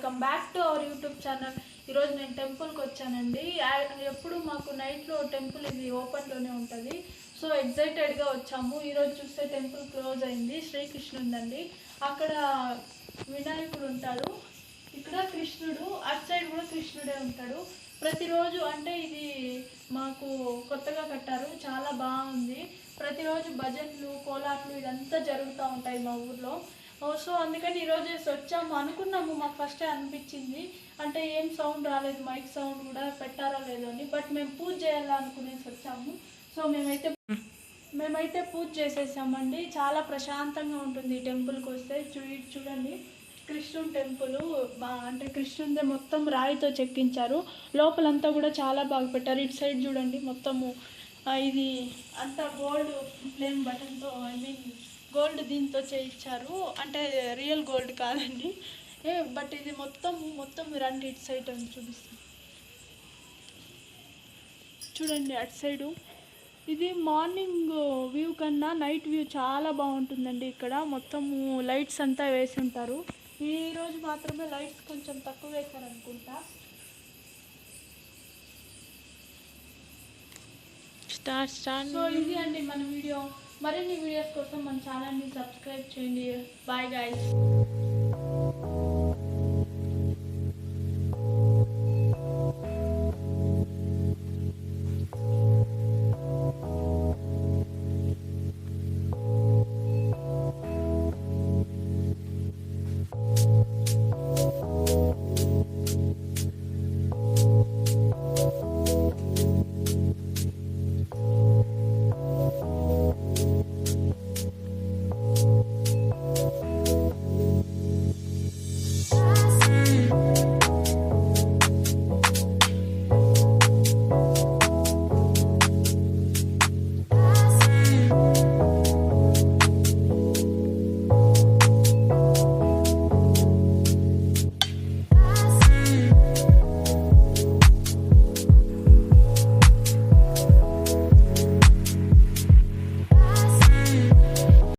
Welcome back to our YouTube channel. ఈరోజు నేను టెంపుల్కి వచ్చానండి. ఎప్పుడు మాకు నైట్లో టెంపుల్ ఇది ఓపెన్లోనే ఉంటుంది. సో ఎగ్జైటెడ్గా వచ్చాము. ఈరోజు చూస్తే టెంపుల్ క్లోజ్ అయింది. శ్రీకృష్ణుందండి, అక్కడ వినాయకుడు ఉంటాడు, ఇక్కడ కృష్ణుడు, అటు సైడ్ కూడా కృష్ణుడే ఉంటాడు. ప్రతిరోజు అంటే ఇది మాకు కొత్తగా కట్టారు, చాలా బాగుంది. ప్రతిరోజు భజనలు, కోలాట్లు ఇదంతా జరుగుతూ ఉంటాయి మా ఊర్లో. సో అందుకని ఈరోజు వచ్చాము. అనుకున్నాము, మాకు ఫస్టే అనిపించింది, అంటే ఏం సౌండ్ రాలేదు, మైక్ సౌండ్ కూడా పెట్టారో లేదో అని. బట్ మేము పూజ చేయాలనుకునేసి వచ్చాము. సో మేమైతే పూజ చేసేసామండి. చాలా ప్రశాంతంగా ఉంటుంది ఈ టెంపుల్కి వస్తే. చూడండి, కృష్ణుని టెంపుల్ అంటే కృష్ణుందే మొత్తం రాయితో చెక్కించారు. లోపలంతా కూడా చాలా బాగా పెట్టారు. ఇటు సైడ్ చూడండి, మొత్తము ఇది అంతా గోల్డ్ ఫ్లేమ్ బటన్తో, ఐ మీన్ గోల్డ్ దీంతో చేయించారు. అంటే రియల్ గోల్డ్ కాదండి, బట్ ఇది మొత్తం రండి ఇటు సైడ్ అని చూపిస్తాను. చూడండి అటు సైడు, ఇది మార్నింగ్ వ్యూ కన్నా నైట్ వ్యూ చాలా బాగుంటుందండి. ఇక్కడ మొత్తము లైట్స్ అంతా వేసి ఉంటారు. ఈరోజు మాత్రమే లైట్స్ కొంచెం తక్కువ వేశారు అనుకుంటా. సో ఇది అండి మన వీడియో. మరిన్ని వీడియోస్ కోసం మన ఛానల్ని సబ్స్క్రైబ్ చేయండి. Bye guys.